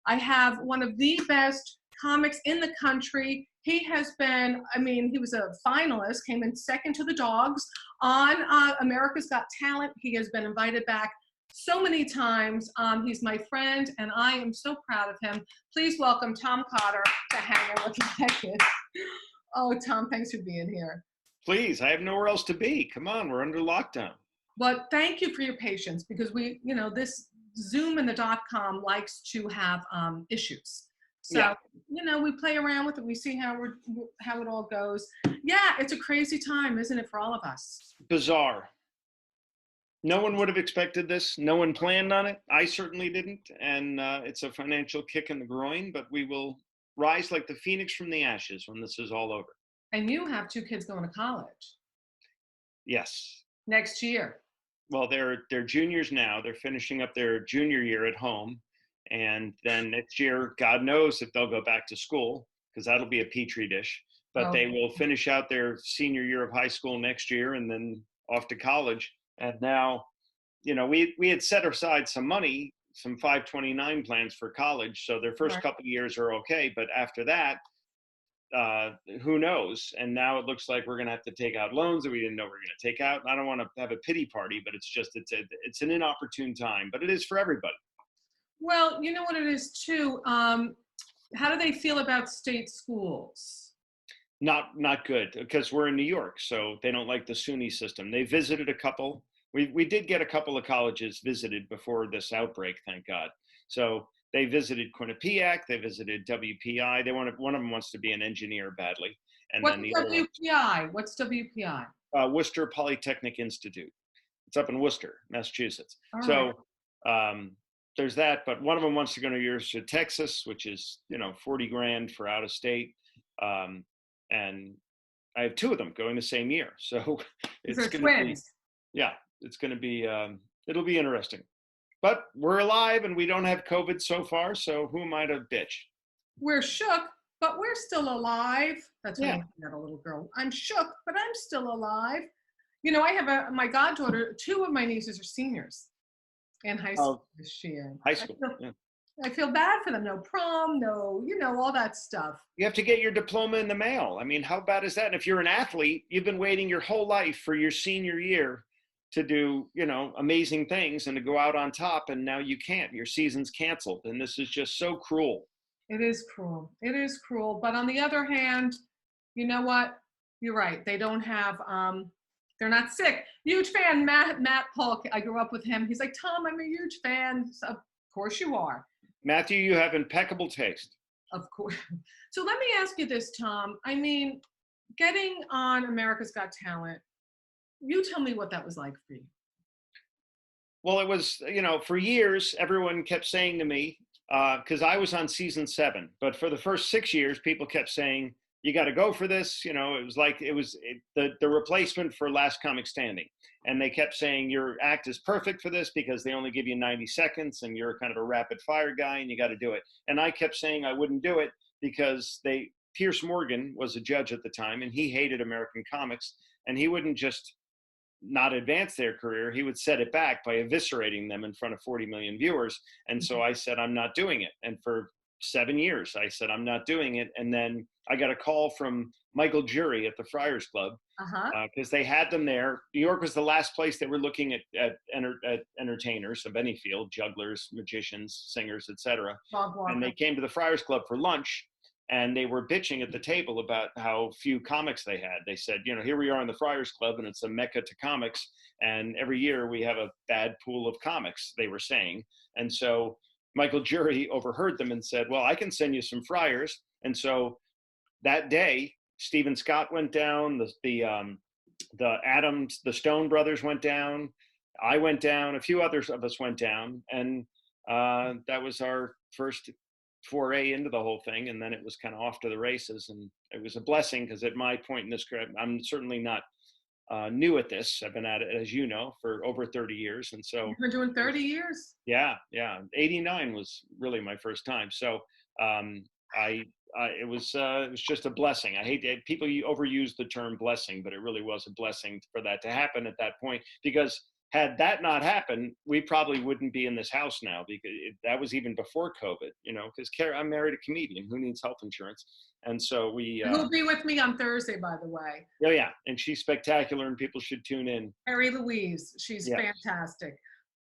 I have one of the best comics in the country. He has been, I mean, he was a finalist, came in second to the dogs on America's Got Talent. He has been invited back so many times. He's my friend, and I am so proud of him. Please welcome Tom Cotter to Hang Out with Langan. Oh, Tom, thanks for being here. Please, I have nowhere else to be. Come on, we're under lockdown. But thank you for your patience, because we, this Zoom and the .com likes to have issues. So, Yeah. We play around with it. We see how it all goes. Yeah, it's a crazy time, isn't it, for all of us? Bizarre. No one would have expected this. No one planned on it. I certainly didn't. And it's a financial kick in the groin, but we will rise like the phoenix from the ashes when this is all over. And you have 2 kids going to college. Yes. Next year. Well, they're juniors now. They're finishing up their junior year at home. And then next year, God knows if they'll go back to school, because that'll be a petri dish. But they will finish out their senior year of high school next year and then off to college. And now, we had set aside some money, some 529 plans for college. So their first couple of years are okay. But after that, who knows? And now it looks like we're going to have to take out loans that we didn't know we were going to take out. And I don't want to have a pity party, but it's an inopportune time, but it is for everybody. Well, you know what it is too. How do they feel about state schools? Not good, because we're in New York, so they don't like the SUNY system. They visited a couple. We did get a couple of colleges visited before this outbreak, thank God. So they visited Quinnipiac, they visited WPI. One of them wants to be an engineer badly. And What's then the WPI? What's WPI? Worcester Polytechnic Institute. It's up in Worcester, Massachusetts. All so there's that, but one of them wants to go to University of Texas, which is, $40,000 for out of state. And I have 2 of them going the same year. So it's going to be, it's going to be, it'll be interesting. But we're alive and we don't have COVID so far. So who am I to bitch? We're shook, but we're still alive. That's what I had a little girl. I'm shook, but I'm still alive. I have my goddaughter. 2 of my nieces are seniors in high school this year. High school. I feel bad for them. No prom, no, all that stuff. You have to get your diploma in the mail. I mean, how bad is that? And if you're an athlete, you've been waiting your whole life for your senior year to do, amazing things and to go out on top. And now you can't. Your season's canceled. And this is just so cruel. It is cruel. It is cruel. But on the other hand, you know what? You're right. They don't have, they're not sick. Huge fan, Matt Polk. I grew up with him. He's like, Tom, I'm a huge fan. So, of course you are. Matthew, you have impeccable taste. Of course. So let me ask you this, Tom. I mean, getting on America's Got Talent, you tell me what that was like for you. Well, it was, for years, everyone kept saying to me, because I was on season 7, but for the first 6 years, people kept saying, you got to go for this. It was like, the replacement for Last Comic Standing. And they kept saying, your act is perfect for this because they only give you 90 seconds and you're kind of a rapid fire guy and you got to do it. And I kept saying I wouldn't do it because Pierce Morgan was a judge at the time and he hated American comics, and he wouldn't just not advance their career. He would set it back by eviscerating them in front of 40 million viewers. And so I said, I'm not doing it. And for 7 years, I said, I'm not doing it. And then I got a call from Michael Jury at the Friars Club because they had them there. New York was the last place they were looking at entertainers of any field, jugglers, magicians, singers, etc. And they came to the Friars Club for lunch, and they were bitching at the table about how few comics they had. They said, here we are in the Friars Club, and it's a mecca to comics, and every year we have a bad pool of comics, they were saying. And so Michael Jury overheard them and said, well, I can send you some friars. And so that day, Stephen Scott went down, the Adams, the Stone brothers went down, I went down, a few others of us went down, and that was our first foray into the whole thing. And then it was kind of off to the races, and it was a blessing because at my point in this career, I'm certainly not new at this. I've been at it, as you know, for over 30 years. And so you've been doing 30 years? Yeah. 89 was really my first time. So it was just a blessing. I hate that people overuse the term blessing, but it really was a blessing for that to happen at that point, because had that not happened, we probably wouldn't be in this house now, because that was even before COVID, because I'm married a comedian who needs health insurance. And so Who'll be with me on Thursday, by the way. oh yeah. And she's spectacular and people should tune in. Carrie Louise. She's Yeah. fantastic.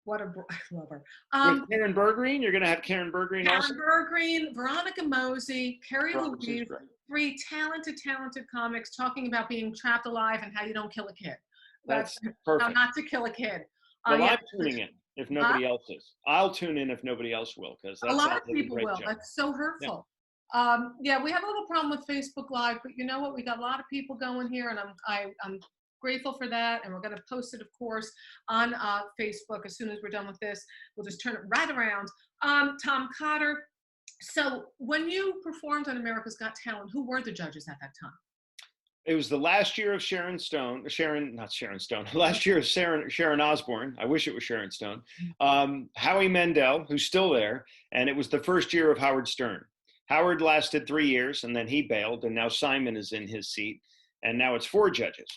I love her. With Karen Bergreen, you're going to have Karen Bergreen also? Karen Bergreen, Veronica Mosey, Carrie Louise, Great. 3 talented comics talking about being trapped alive and how you don't kill a kid. That's How perfect. not to kill a kid. Well, I'm tuning in if nobody else is. I'll tune in if nobody else will, because a lot of people will. That's so hurtful. Yeah, we have a little problem with Facebook Live, but you know what? We got a lot of people going here, and I'm grateful for that. And we're going to post it, of course, on Facebook as soon as we're done with this. We'll just turn it right around. Tom Cotter. So when you performed on America's Got Talent, who were the judges at that time? It was the last year of last year of Sharon Osbourne. I wish it was Sharon Stone. Howie Mandel, who's still there. And it was the first year of Howard Stern. Howard lasted 3 years and then he bailed, and now Simon is in his seat. And now it's 4 judges.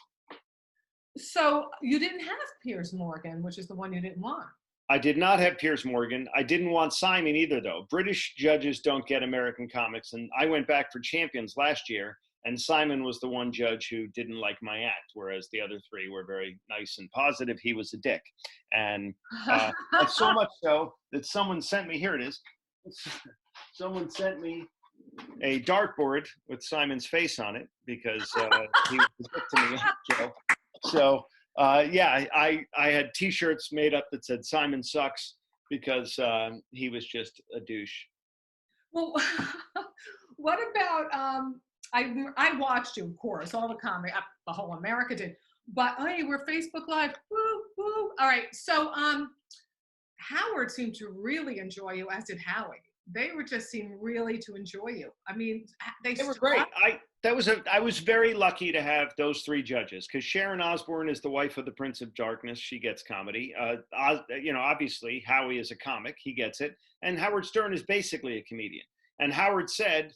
So you didn't have Piers Morgan, which is the one you didn't want. I did not have Piers Morgan. I didn't want Simon either, though. British judges don't get American comics. And I went back for Champions last year, and Simon was the one judge who didn't like my act, whereas the other 3 were very nice and positive. He was a dick. And so much so that someone sent me, here it is, someone sent me a dartboard with Simon's face on it because he was a dick to me. So, yeah, I had T-shirts made up that said Simon sucks because he was just a douche. Well, what about, I watched you, of course, all the comedy, the whole America did, but hey, we're Facebook Live, woo, woo. All right, so Howard seemed to really enjoy you, as did Howie. They were just seemed really to enjoy you. I mean, they were great. I was very lucky to have those 3 judges, because Sharon Osbourne is the wife of the Prince of Darkness. She gets comedy. Obviously Howie is a comic. He gets it. And Howard Stern is basically a comedian. And Howard said,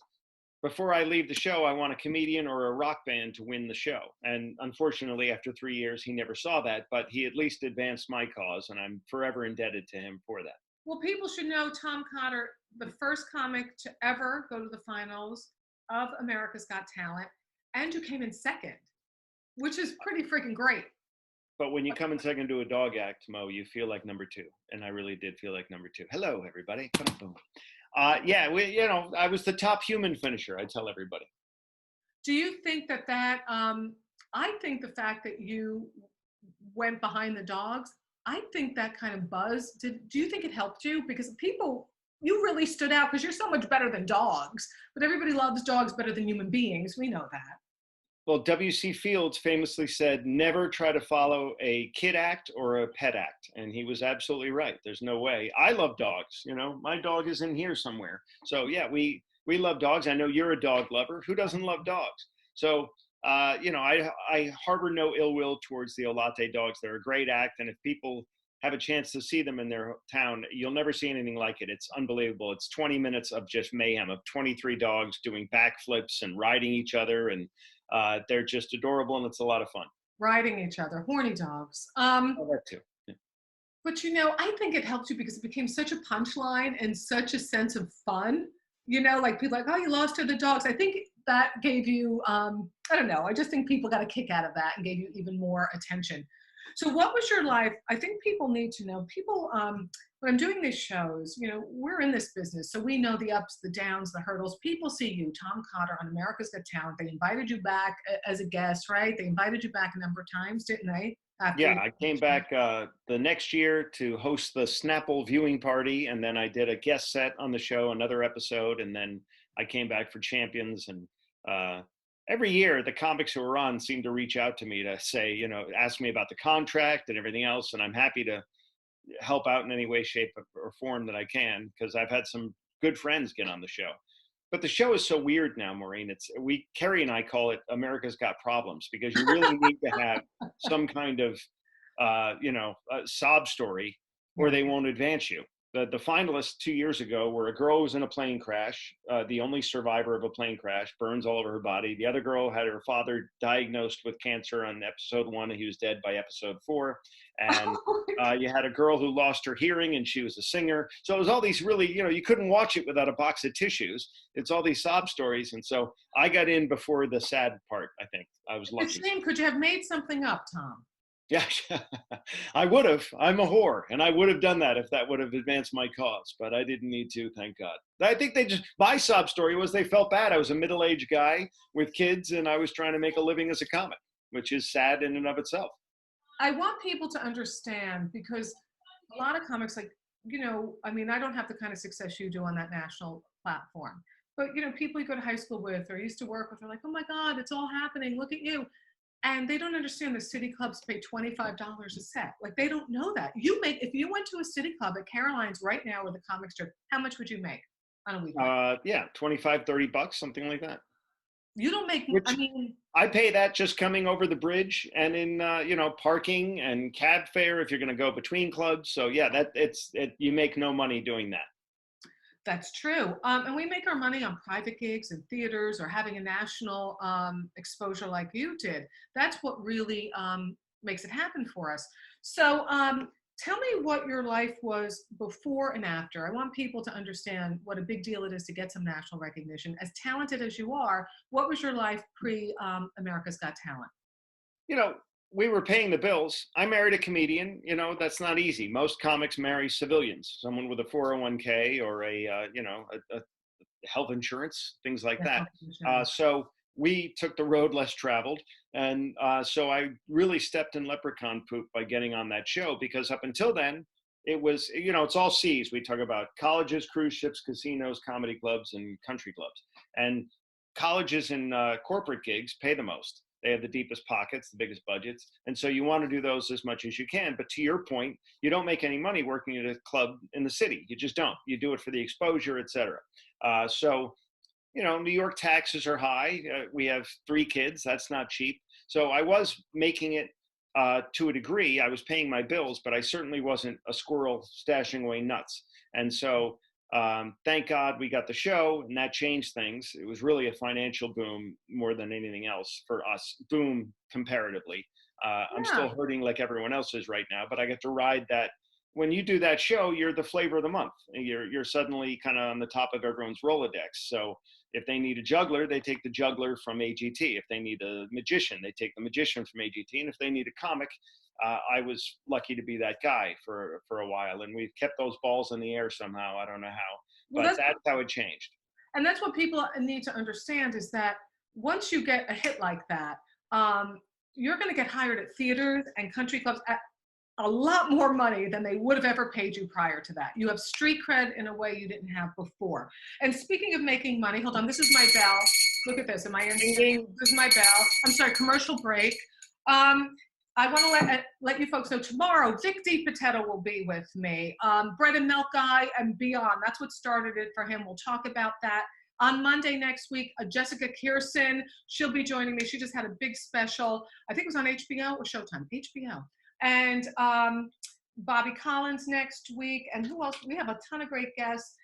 before I leave the show, I want a comedian or a rock band to win the show. And unfortunately, after 3 years, he never saw that, but he at least advanced my cause, and I'm forever indebted to him for that. Well, people should know Tom Cotter, the first comic to ever go to the finals of America's Got Talent, and you came in second, which is pretty freaking great. But when you come in second to a dog act, Mo, you feel like number 2. And I really did feel like number 2. Hello, everybody. Yeah, I was the top human finisher, I tell everybody. Do you think that I think the fact that you went behind the dogs, I think that kind of buzz, do you think it helped you? Because you really stood out because you're so much better than dogs, but everybody loves dogs better than human beings. We know that. Well, W.C. Fields famously said, never try to follow a kid act or a pet act. And he was absolutely right. There's no way. I love dogs. My dog is in here somewhere. So yeah, we love dogs. I know you're a dog lover. Who doesn't love dogs? So, I harbor no ill will towards the Olate dogs. They're a great act. And if people have a chance to see them in their town, you'll never see anything like it. It's unbelievable. It's 20 minutes of just mayhem, of 23 dogs doing backflips and riding each other. And they're just adorable, and it's a lot of fun. Riding each other, horny dogs. Oh, that too. Yeah. But I think it helped you because it became such a punchline and such a sense of fun. Like people like, oh, you lost to the dogs. I think that gave you, I don't know. I just think people got a kick out of that and gave you even more attention. So what was your life? I think people need to know. People, when I'm doing these shows, we're in this business, so we know the ups, the downs, the hurdles. People see you, Tom Cotter, on America's Got Talent. They invited you back as a guest, right? They invited you back a number of times, didn't they? Yeah, I came back the next year to host the Snapple viewing party, and then I did a guest set on the show, another episode, and then I came back for Champions. And every year, the comics who are on seem to reach out to me to say, ask me about the contract and everything else, and I'm happy to help out in any way, shape, or form that I can, because I've had some good friends get on the show. But the show is so weird now, Maureen. Carrie and I call it America's Got Problems, because you really need to have some kind of, sob story, or they won't advance you. The finalists 2 years ago were a girl who was in a plane crash, the only survivor of a plane crash, burns all over her body. The other girl had her father diagnosed with cancer on episode 1, and he was dead by episode 4. And you had a girl who lost her hearing, and she was a singer. So it was all these really, you couldn't watch it without a box of tissues. It's all these sob stories. And so I got in before the sad part, I think. I was It's lucky. a shame. Could you have made something up, Tom? Yeah, I would have. I'm a whore, and I would have done that if that would have advanced my cause, but I didn't need to, thank God. I think my sob story was they felt bad. I was a middle-aged guy with kids, and I was trying to make a living as a comic, which is sad in and of itself. I want people to understand, because a lot of comics, like, I mean, I don't have the kind of success you do on that national platform, but, people you go to high school with or used to work with are like, oh my God, it's all happening. Look at you. And they don't understand the city clubs pay $25 a set. Like, they don't know that. If you went to a city club at Caroline's right now with a comic strip, how much would you make on a weekend? Yeah, 25, $30, something like that. You don't make, I Which mean, I pay that just coming over the bridge and in, parking and cab fare if you're going to go between clubs. So yeah, you make no money doing that. that's true. And we make our money on private gigs and theaters or having a national exposure like you did. That's what really makes it happen for us. So tell me what your life was before and after. I want people to understand what a big deal it is to get some national recognition. As talented as you are, what was your life pre America's Got Talent? You know, we were paying the bills. I married a comedian. That's not easy. Most comics marry civilians, someone with a 401k or a health insurance, things like Yeah, that. health insurance. So we took the road less traveled. And so I really stepped in leprechaun poop by getting on that show, because up until then, it was, it's all C's. We talk about colleges, cruise ships, casinos, comedy clubs, and country clubs. And colleges and corporate gigs pay the most. They have the deepest pockets, the biggest budgets. And so you want to do those as much as you can. But to your point, you don't make any money working at a club in the city. You just don't. You do it for the exposure, et cetera. So New York taxes are high. We have 3 kids. That's not cheap. So I was making it to a degree. I was paying my bills, but I certainly wasn't a squirrel stashing away nuts. And so thank God we got the show, and that changed things. It was really a financial boom more than anything else for us. Boom comparatively. I'm Yeah. still hurting like everyone else is right now, but I get to ride that. When you do that show, you're the flavor of the month. You're suddenly kind of on the top of everyone's Rolodex. So if they need a juggler, they take the juggler from AGT. If they need a magician, they take the magician from AGT. And if they need a comic, I was lucky to be that guy for a while. And we've kept those balls in the air somehow. I don't know how, Well, but that's how it changed. and that's what people need to understand, is that once you get a hit like that, you're going to get hired at theaters and country clubs at a lot more money than they would have ever paid you prior to that. You have street cred in a way you didn't have before. And speaking of making money, hold on, this is my bell. Look at this. Am I in? Ding, ding. This is my bell. I'm sorry, commercial break. I want to let you folks know tomorrow, Vic DiPotetto will be with me. Bread and Milk Guy and beyond. That's what started it for him. We'll talk about that. On Monday next week, Jessica Kirsten, she'll be joining me. She just had a big special. I think it was on HBO or Showtime. HBO. And Bobby Collins next week. And who else? We have a ton of great guests.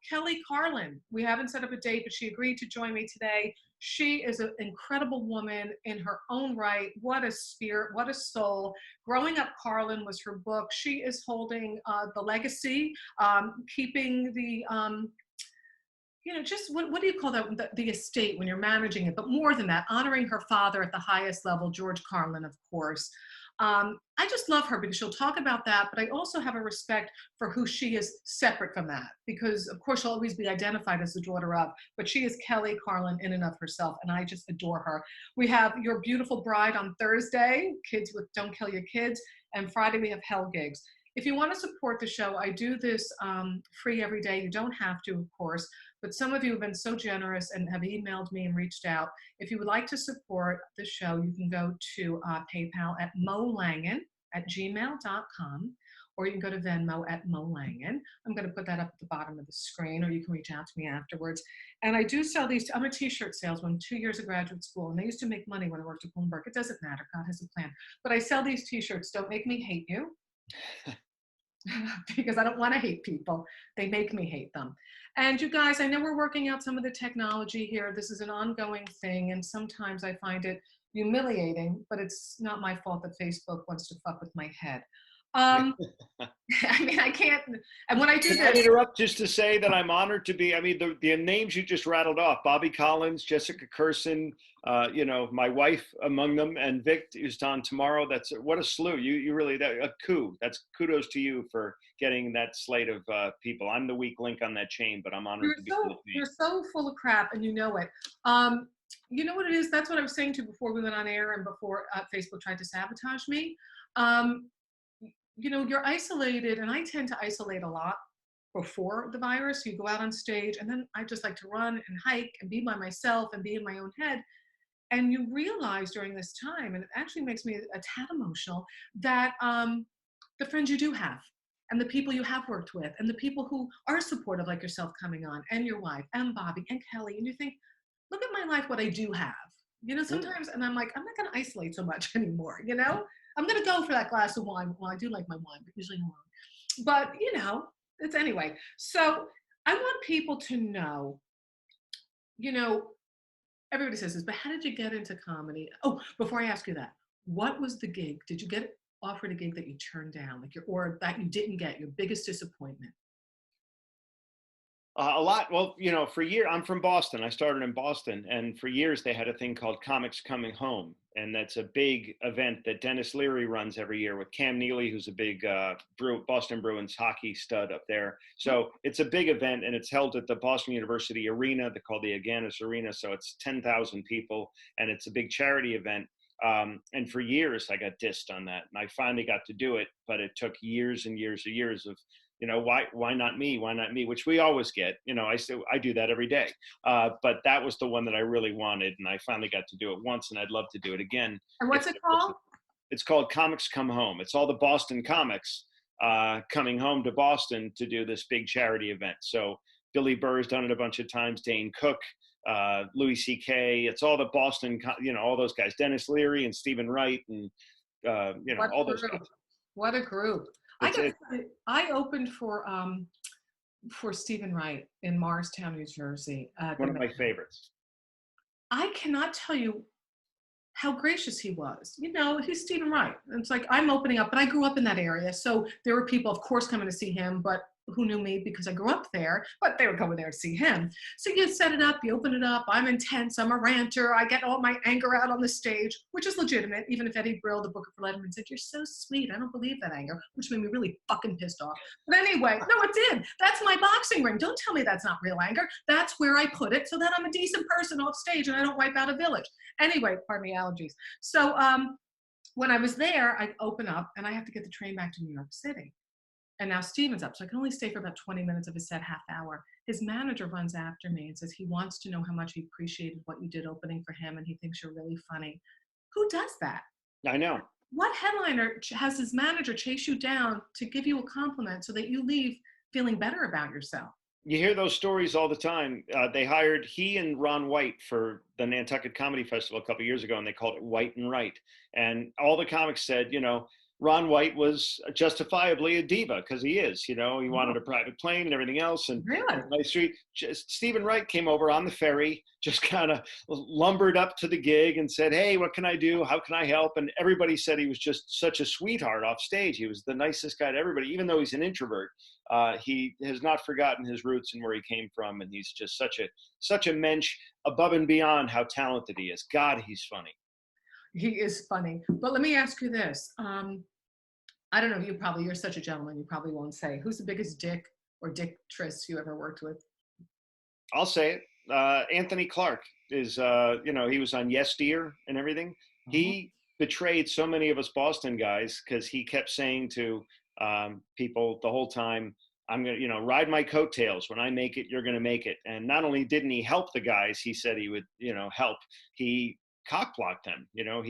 Kelly Carlin. We haven't set up a date, but she agreed to join me today. She is an incredible woman in her own right. What a spirit, what a soul. Growing Up Carlin was her book. She is holding the legacy, keeping the, just what do you call that? The estate when you're managing it, but more than that, honoring her father at the highest level, George Carlin, of course. I just love her because she'll talk about that, but I also have a respect for who she is separate from that, because of course she'll always be identified as the daughter of, but she is Kelly Carlin in and of herself, and I just adore her. We have Your Beautiful Bride on Thursday, kids with Don't Kill Your Kids, and Friday we have Hell Gigs. If you want to support the show, I do this free every day. You don't have to, of course, but some of you have been so generous and have emailed me and reached out. If you would like to support the show, you can go to PayPal at molangan@gmail.com, or you can go to Venmo at molangan. I'm going to put that up at the bottom of the screen, or you can reach out to me afterwards. And I do sell these. I'm a t-shirt salesman, 2 years of graduate school, and I used to make money when I worked at Bloomberg. It doesn't matter. God has a plan. But I sell these t-shirts. Don't make me hate you. because I don't want to hate people. They make me hate them. And you guys, I know we're working out some of the technology here. This is an ongoing thing. And sometimes I find it humiliating, but it's not my fault that Facebook wants to fuck with my head. Um, I mean, I can't. And when I do Can I this, interrupt just to say that I'm honored to be, I mean, the names you just rattled off, Bobby Collins, Jessica Curson, you know, my wife among them, and Vic is on tomorrow. That's what a slew. You really, a coup. That's kudos to you for getting that slate of people. I'm the weak link on that chain, but I'm honored to be in the chain. you're so full of crap, and you know it. You know what it is? That's what I was saying to you before we went on air and before Facebook tried to sabotage me. Um, you know, you're isolated, and I tend to isolate a lot before the virus. You go out on stage, and then I just like to run and hike and be by myself and be in my own head. And you realize during this time, and it actually makes me a tad emotional, that the friends you do have, and the people you have worked with, and the people who are supportive, like yourself coming on, and your wife, and Bobby, and Kelly, and you think, look at my life, what I do have. You know, sometimes, and I'm like, I'm not going to isolate so much anymore, you know? I'm going to go for that glass of wine. Well, I do like my wine, but usually alone. But, you know, it's anyway. So I want people to know, you know, everybody says this, but how did you get into comedy? Oh, before I ask you that, what was the gig? Did you get offered a gig that you turned down, like or that you didn't get, your biggest disappointment? A lot. Well, you know, for years, I'm from Boston. I started in Boston, and for years they had a thing called Comics Coming Home, and that's a big event that Dennis Leary runs every year with Cam Neely, who's a big Boston Bruins hockey stud up there. So it's a big event, and it's held at the Boston University Arena. They call the Aganis Arena, so it's 10,000 people, and it's a big charity event. And for years, I got dissed on that, and I finally got to do it, but it took years and years and years of, you know, why not me? Why not me? Which we always get. You know, I do that every day. But that was the one that I really wanted, and I finally got to do it once, and I'd love to do it again. And what's it called? It's called Comics Come Home. It's all the Boston comics coming home to Boston to do this big charity event. So Billy Burr's done it a bunch of times. Dane Cook, Louis C.K. It's all the Boston, you know, all those guys. Dennis Leary and Stephen Wright, and you know, all those guys. What a group! I opened for Stephen Wright in Morristown, New Jersey. One of my favorites. I cannot tell you how gracious he was. You know, he's Stephen Wright. It's like I'm opening up, but I grew up in that area, so there were people, of course, coming to see him, but who knew me because I grew up there, but they were coming there to see him. So you set it up, you open it up, I'm intense, I'm a ranter, I get all my anger out on the stage, which is legitimate, even if Eddie Brill, the Booker for Letterman, said, you're so sweet, I don't believe that anger, which made me really fucking pissed off. But anyway, no, it did. That's my boxing ring. Don't tell me that's not real anger. That's where I put it so that I'm a decent person off stage and I don't wipe out a village. Anyway, pardon me, allergies. So when I was there, I open up and I have to get the train back to New York City. And now Steven's up, so I can only stay for about 20 minutes of his set, half hour. His manager runs after me and says he wants to know how much he appreciated what you did opening for him, and he thinks you're really funny. Who does that? I know. What headliner has his manager chase you down to give you a compliment so that you leave feeling better about yourself? You hear those stories all the time. They hired he and Ron White for the Nantucket Comedy Festival a couple of years ago, and they called it White and Right. And all the comics said, you know, Ron White was justifiably a diva, because he is, you know, he wanted a private plane and everything else. And really? Stephen Wright came over on the ferry, just kind of lumbered up to the gig and said, hey, what can I do? How can I help? And everybody said he was just such a sweetheart off stage. He was the nicest guy to everybody, even though he's an introvert. He has not forgotten his roots and where he came from. And he's just such a mensch, above and beyond how talented he is. God, he's funny. He is funny. But let me ask you this. I don't know, you're such a gentleman, you probably won't say. Who's the biggest dick or dictress you ever worked with? I'll say it. Anthony Clark is, you know, he was on Yes Dear and everything. He betrayed so many of us Boston guys because he kept saying to people the whole time, I'm going to, you know, ride my coattails. When I make it, you're going to make it. And not only didn't he help the guys, he said he would, you know, help. He cock-blocked them. You know,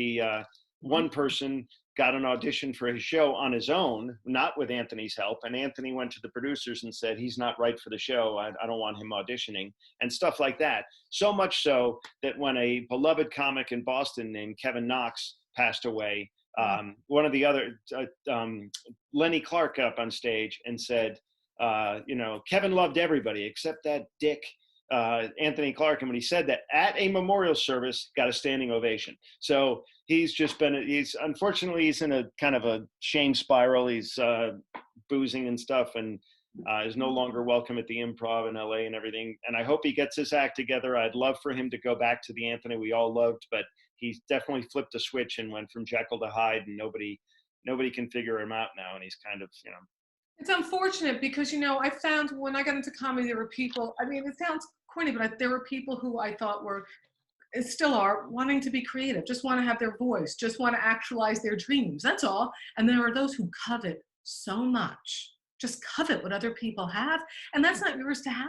one person got an audition for his show on his own, not with Anthony's help. And Anthony went to the producers and said, he's not right for the show. I don't want him auditioning, and stuff like that. So much so that when a beloved comic in Boston named Kevin Knox passed away, Wow. One of the other, Lenny Clark up on stage and said, Kevin loved everybody except that dick, Anthony Clark. And when he said that at a memorial service, got a standing ovation. So unfortunately, he's in a kind of a shame spiral. He's boozing and stuff, and is no longer welcome at the Improv in LA and everything. And I hope he gets his act together. I'd love for him to go back to the Anthony we all loved, but he's definitely flipped a switch and went from Jekyll to Hyde, and nobody can figure him out now. And he's kind of, It's unfortunate because, I found when I got into comedy, there were people, I mean, it sounds corny, but there were people who I thought were, still are, wanting to be creative, just want to have their voice, just want to actualize their dreams. That's all. And there are those who covet so much, just covet what other people have. And that's not yours to have.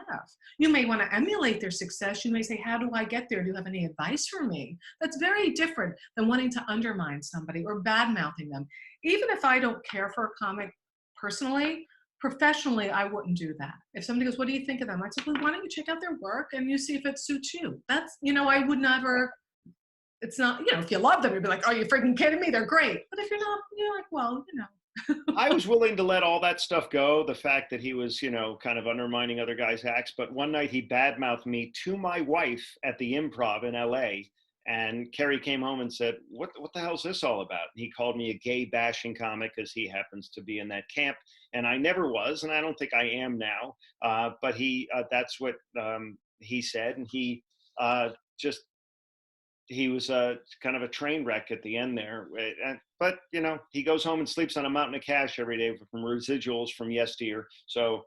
You may want to emulate their success. You may say, how do I get there? Do you have any advice for me? That's very different than wanting to undermine somebody or bad mouthing them. Even if I don't care for a comic personally, professionally, I wouldn't do that. If somebody goes, what do you think of them? I'd say, well, why don't you check out their work and you see if it suits you? That's, I would never, it's not, if you love them, you'd be like, are you freaking kidding me? They're great. But if you're not, you're like, well, I was willing to let all that stuff go. The fact that he was, kind of undermining other guys' acts. But one night he badmouthed me to my wife at the Improv in LA. And Kerry came home and said, what the hell's this all about? And he called me a gay bashing comic because he happens to be in that camp. And I never was, and I don't think I am now. But that's what he said. And he was kind of a train wreck at the end there. But, he goes home and sleeps on a mountain of cash every day from residuals from yesteryear. So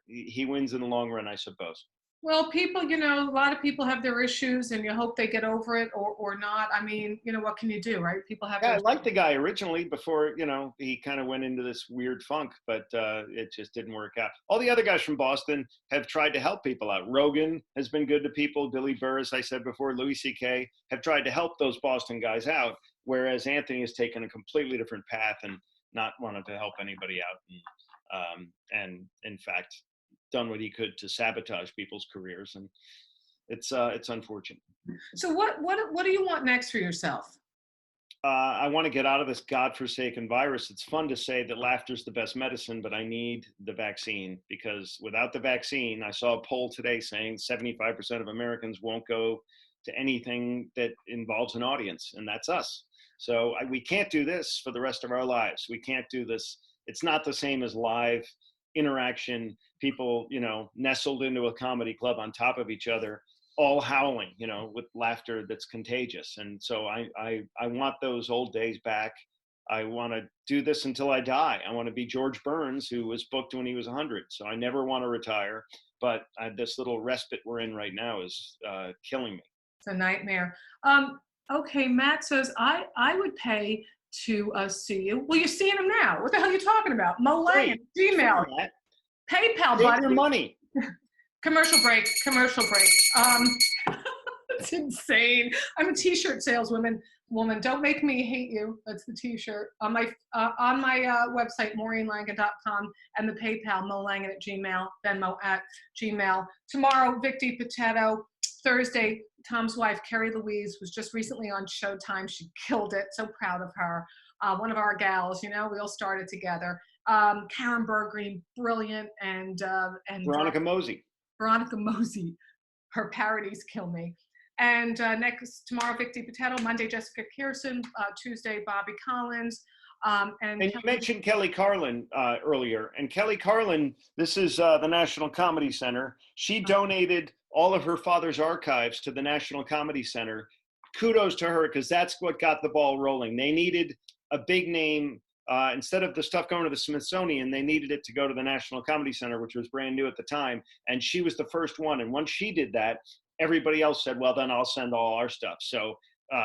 he wins in the long run, I suppose. well, people, a lot of people have their issues and you hope they get over it or not. I mean, what can you do, right? People have Yeah, their I liked the guy originally before, he kind of went into this weird funk, but it just didn't work out. All the other guys from Boston have tried to help people out. Rogan has been good to people. Billy Burr, as I said before, Louis C.K. have tried to help those Boston guys out, whereas Anthony has taken a completely different path and not wanted to help anybody out. And in fact, done what he could to sabotage people's careers. And it's unfortunate. So what do you want next for yourself? I want to get out of this godforsaken virus. It's fun to say that laughter's the best medicine, but I need the vaccine, because without the vaccine, I saw a poll today saying 75% of Americans won't go to anything that involves an audience, and that's us. So we can't do this for the rest of our lives. We can't do this. It's not the same as live interaction, people, nestled into a comedy club on top of each other, all howling, with laughter that's contagious. And so I want those old days back. I want to do this until I die. I want to be George Burns, who was booked when he was 100. So I never want to retire, but this little respite we're in right now is killing me. It's a nightmare. Okay, Matt says, I would pay to see you. Well, you're seeing him now. What the hell are you talking about? Mo Langan, Gmail, PayPal, Take your buddy. money. Commercial break. It's insane. I'm a t-shirt saleswoman. Don't make me hate you. That's the t-shirt on my website, maureenlangan.com, and the PayPal, molangan@gmail, Venmo @gmail. Tomorrow, Vic DiPotato. Thursday, Tom's wife, Carrie Louise, was just recently on Showtime. She killed it. So proud of her. One of our gals, we all started together. Karen Bergreen, brilliant, and Veronica Mosey. Veronica Mosey, her parodies kill me. And tomorrow, Vic DiPotato. Monday, Jessica Kirson. Tuesday, Bobby Collins. And you mentioned Kelly Carlin earlier. And Kelly Carlin, this is the National Comedy Center. She donated all of her father's archives to the National Comedy Center. Kudos to her, because that's what got the ball rolling. They needed a big name. Instead of the stuff going to the Smithsonian, they needed it to go to the National Comedy Center, which was brand new at the time. And she was the first one. And once she did that, everybody else said, well, then I'll send all our stuff. So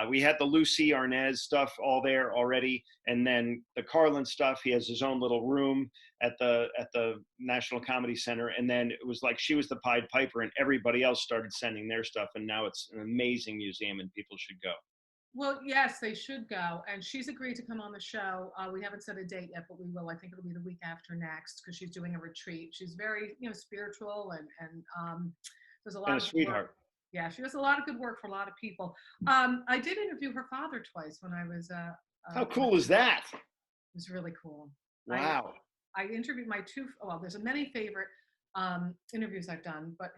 we had the Lucy Arnaz stuff all there already. And then the Carlin stuff, he has his own little room at the National Comedy Center. And then it was like she was the Pied Piper, and everybody else started sending their stuff. And now it's an amazing museum and people should go. Well, yes, they should go. And she's agreed to come on the show. We haven't set a date yet, but we will. I think it'll be the week after next, because she's doing a retreat. She's very, spiritual and there's a lot of sweetheart. Work. Yeah, she does a lot of good work for a lot of people. I did interview her father twice when I was How It cool is that? was really cool. I Wow. I interviewed my two. Well, there's many favorite interviews I've done, but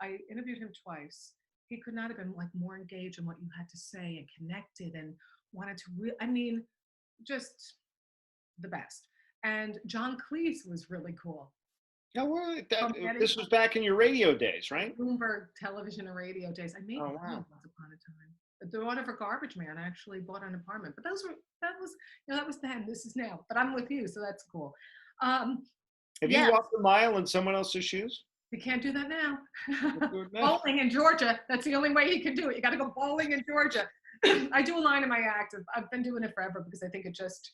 I interviewed him twice. He could not have been like more engaged in what you had to say and connected and wanted to. I mean, just the best. And John Cleese was really cool. Yeah, well, From Eddie this was back in your radio days, right? Bloomberg television and radio days. I made Oh, money wow. once upon a time. But the one for Garbage Man, I actually bought an apartment. But that was that was then. This is now. But I'm with you, so that's cool. Um, Have you yeah, walked a mile in someone else's shoes? you can't do that now. Can't do it now. Bowling in Georgia. That's the only way you can do it. You got to go bowling in Georgia. I do a line in my act. I've been doing it forever because I think it just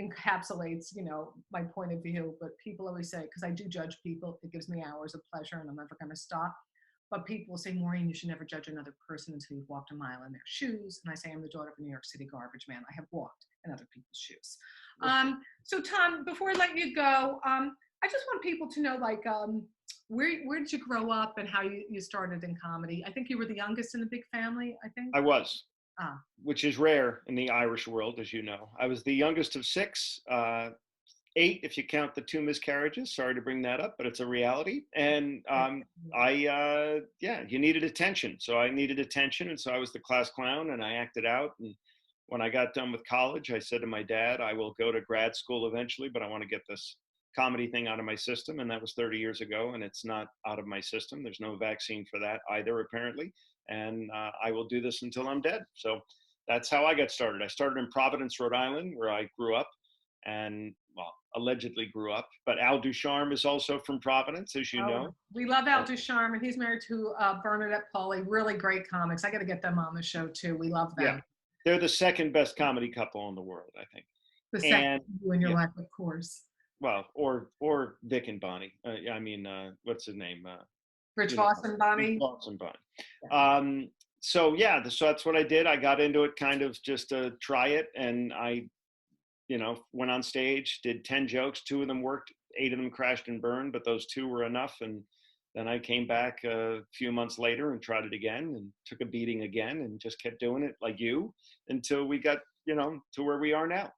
encapsulates, my point of view. But people always say, because I do judge people, it gives me hours of pleasure and I'm never going to stop. But people will say, Maureen, you should never judge another person until you've walked a mile in their shoes. And I say, I'm the daughter of a New York City garbage man. I have walked in other people's shoes. So Tom, before I let you go, I just want people to know, like, where did you grow up and how you started in comedy? I think you were the youngest in a big family, I think. I was, Ah, which is rare in the Irish world, as you know. I was the youngest of six, eight if you count the two miscarriages. Sorry to bring that up, but it's a reality. And you needed attention. So I needed attention. And so I was the class clown and I acted out. And when I got done with college, I said to my dad, I will go to grad school eventually, but I want to get this comedy thing out of my system. And that was 30 years ago. And it's not out of my system. There's no vaccine for that either, apparently. And I will do this until I'm dead. So that's how I got started. I started in Providence, Rhode Island, where I grew up and, well, allegedly grew up. But Al Ducharme is also from Providence, as you know. We love Al Ducharme, and he's married to Bernadette Pauly. Really great comics. I got to get them on the show too. We love them. Yeah, they're the second best comedy couple in the world, I think. The second you in your life, of course. Well, or Vic and Bonnie. What's his name? Rich Voss and Bonnie. Rich Voss and Bonnie. So that's what I did. I got into it kind of just to try it, and I, went on stage, did 10 jokes. 2 of them worked, 8 of them crashed and burned, but those 2 were enough. And then I came back a few months later and tried it again and took a beating again and just kept doing it like you until we got, to where we are now.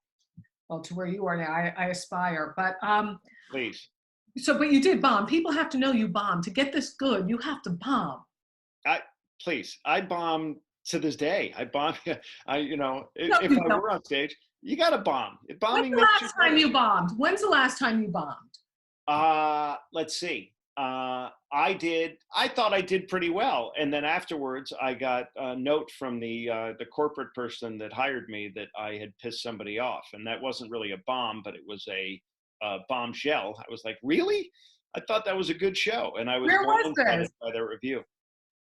Well, to where you are now, I aspire. But Please. So, but you did bomb. People have to know you bombed. To get this good, you have to bomb. I bomb to this day. I bomb. If I were on stage, you got to bomb. Bombing. When's the last time you bombed? When's the last time you bombed? Let's see. I thought I did pretty well, and then afterwards, I got a note from the corporate person that hired me that I had pissed somebody off, and that wasn't really a bomb, but it was a bombshell. I was like, really? I thought that was a good show, and I was blindsided by their review.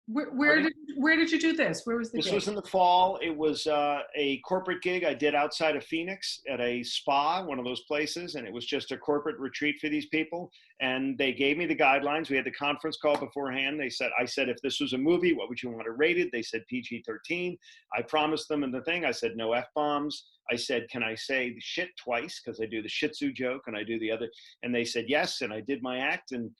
Where did you do this? Where was the This gig? was in the fall. It was a corporate gig I did outside of Phoenix at a spa, one of those places, and it was just a corporate retreat for these people. And they gave me the guidelines. We had the conference call beforehand. I said, if this was a movie, what would you want it rated? They said PG-13. I promised them in the thing. I said no F-bombs. I said, can I say the shit twice? Because I do the Shih Tzu joke and I do the other. And they said yes, and I did my act. And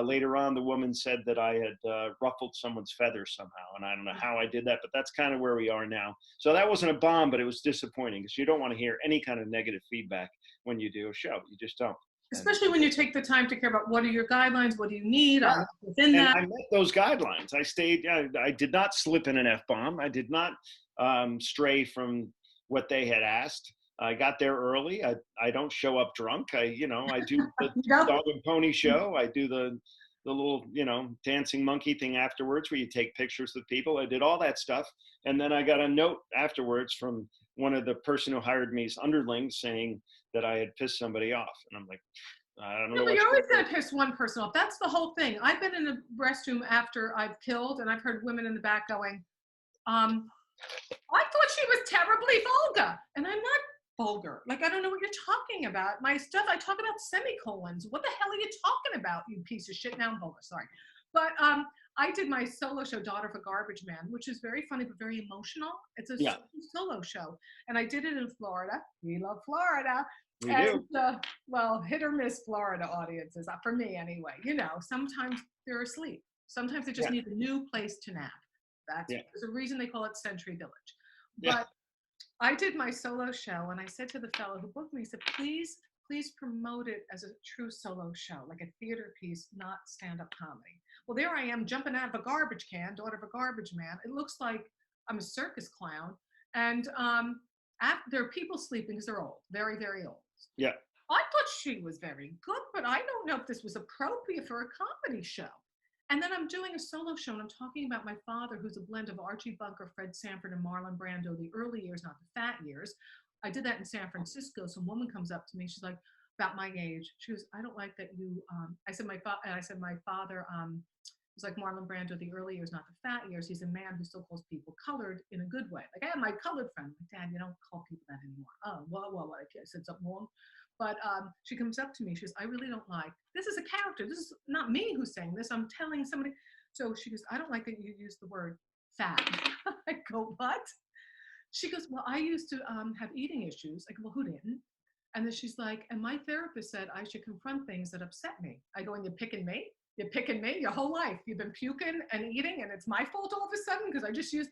later on, the woman said that I had ruffled someone's feathers somehow. And I don't know how I did that, but that's kind of where we are now. So that wasn't a bomb, but it was disappointing because you don't want to hear any kind of negative feedback when you do a show. You just don't. Especially when you take the time to care about what are your guidelines, what do you need within that. I met those guidelines. I did not slip in an F-bomb. I did not stray from what they had asked. I got there early. I don't show up drunk. I do the dog and pony show. I do the little, dancing monkey thing afterwards where you take pictures with people. I did all that stuff. And then I got a note afterwards from one of the person who hired me's underlings saying that I had pissed somebody off. And I'm like, I don't know. No, you're always going to piss one person off. That's the whole thing. I've been in a restroom after I've killed, and I've heard women in the back going, I thought she was terribly vulgar. And I'm not vulgar. Like, I don't know what you're talking about. My stuff, I talk about semicolons. What the hell are you talking about, you piece of shit? Now I'm vulgar, sorry. But I did my solo show, Daughter of a Garbage Man, which is very funny but very emotional. It's a solo show. And I did it in Florida. We love Florida. We do. Well, hit or miss Florida audiences, for me anyway. Sometimes they're asleep. Sometimes they just need a new place to nap. There's a reason they call it Century Village. But I did my solo show, and I said to the fellow who booked me, he said, please promote it as a true solo show, like a theater piece, not stand-up comedy. Well, there I am jumping out of a garbage can, daughter of a garbage man. It looks like I'm a circus clown. And there are people sleeping because they're old, very, very old. Yeah. I thought she was very good, but I don't know if this was appropriate for a comedy show. And then I'm doing a solo show, and I'm talking about my father, who's a blend of Archie Bunker, Fred Sanford, and Marlon Brando, the early years, not the fat years. I did that in San Francisco. Some woman comes up to me. She's like, about my age. She goes, I don't like that you, I said, my father was like Marlon Brando, the early years, not the fat years. He's a man who still calls people colored in a good way. Like, I have my colored friend. I'm like, Dad, you don't call people that anymore. Oh, well, I said something wrong. But she comes up to me. She goes, I really don't like, this is a character. This is not me who's saying this. I'm telling somebody. So she goes, I don't like that you use the word fat. I go, what? She goes, well, I used to have eating issues. I go, well, who didn't? And then she's like, and my therapist said I should confront things that upset me. I go, and you're picking me? You're picking me your whole life. You've been puking and eating, and it's my fault all of a sudden because I just used,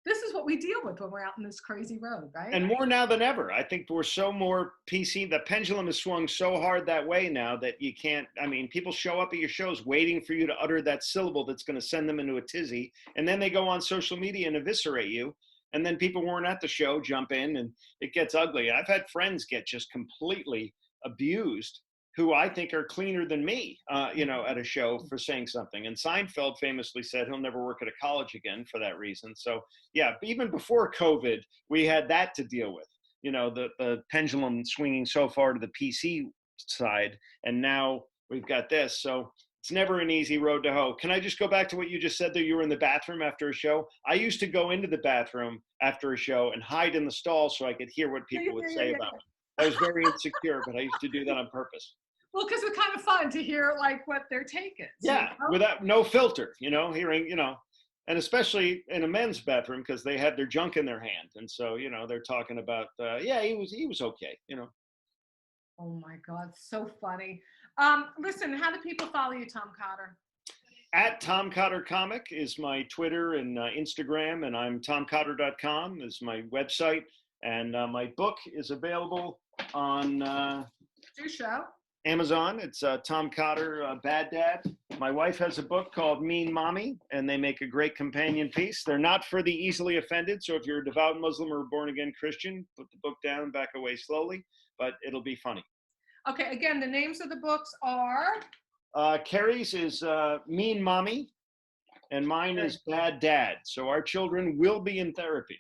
this is what we deal with when we're out in this crazy road, right? And more now than ever. I think we're so more PC. The pendulum has swung so hard that way now that you can't, I mean, people show up at your shows waiting for you to utter that syllable that's going to send them into a tizzy. And then they go on social media and eviscerate you. And then people weren't at the show jump in, and it gets ugly. I've had friends get just completely abused who I think are cleaner than me, at a show for saying something. And Seinfeld famously said he'll never work at a college again for that reason. So yeah, even before COVID, we had that to deal with, the pendulum swinging so far to the PC side. And now we've got this. So it's never an easy road to hoe. Can I just go back to what you just said there? You were in the bathroom after a show. I used to go into the bathroom after a show and hide in the stall so I could hear what people would say about me. I was very insecure, but I used to do that on purpose. Well, because it's kind of fun to hear like what their take is. Yeah, without no filter, hearing, and especially in a men's bathroom because they had their junk in their hand. And so, they're talking about, he was okay, Oh my God, so funny. Listen, how do people follow you, Tom Cotter? At Tom Cotter Comic is my Twitter and Instagram, and I'm tomcotter.com is my website. And my book is available on Your show. Amazon. It's Tom Cotter, Bad Dad. My wife has a book called Mean Mommy, and they make a great companion piece. They're not for the easily offended, so if you're a devout Muslim or a born-again Christian, put the book down, back away slowly, but it'll be funny. Okay, again, the names of the books are? Carrie's is Mean Mommy, and mine is Bad Dad. So our children will be in therapy.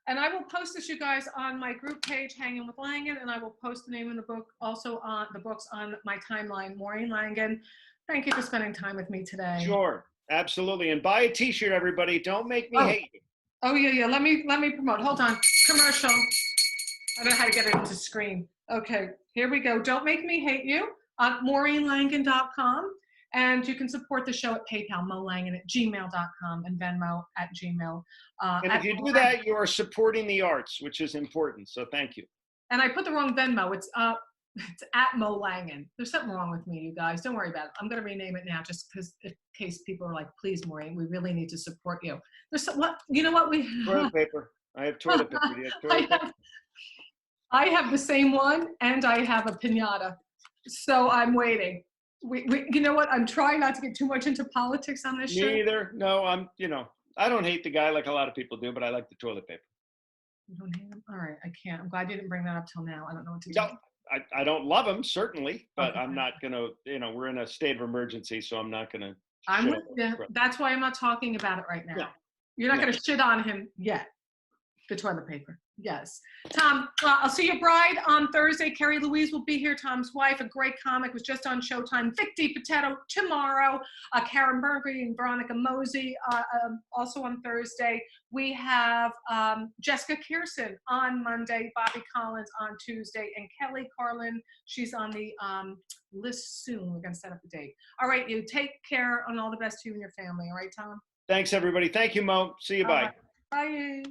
And I will post this, you guys, on my group page, Hanging with Langan, and I will post the name of the book also on the books on my timeline, Maureen Langan. Thank you for spending time with me today. Sure, absolutely. And buy a T-shirt, everybody. Don't make me hate you. Oh, yeah. Let me promote. Hold on. Commercial. I don't know how to get it into screen. Okay, here we go. Don't Make Me Hate You on MaureenLangan.com. And you can support the show at PayPal, molangan@gmail.com, and Venmo at Gmail. And if you do that, you are supporting the arts, which is important. So thank you. And I put the wrong Venmo. It's at Mo Langan. There's something wrong with me, you guys. Don't worry about it. I'm going to rename it now just because in case people are like, please, Maureen, we really need to support you. There's Toilet paper. I have toilet paper. Do you have toilet paper? I have the same one, and I have a piñata. So I'm waiting. You know what? I'm trying not to get too much into politics on this show. Me either. No, I don't hate the guy like a lot of people do, but I like the toilet paper. You don't hate him? All right, I can't. I'm glad you didn't bring that up till now. I don't know what to do. No, I don't love him, certainly, but I'm not going to, we're in a state of emergency, so I'm not going to. I'm with you. That's why I'm not talking about it right now. Yeah. You're not going to shit on him yet. The toilet paper. Yes. Tom, I'll see your bride on Thursday. Carrie Louise will be here. Tom's wife, a great comic, was just on Showtime. Vic DiPotato tomorrow. Karen Bergery and Veronica Mosey also on Thursday. We have Jessica Kirsten on Monday, Bobby Collins on Tuesday, and Kelly Carlin. She's on the list soon. We're going to set up a date. All right, you take care, and all the best to you and your family. All right, Tom? Thanks, everybody. Thank you, Mo. See you. Bye. Bye.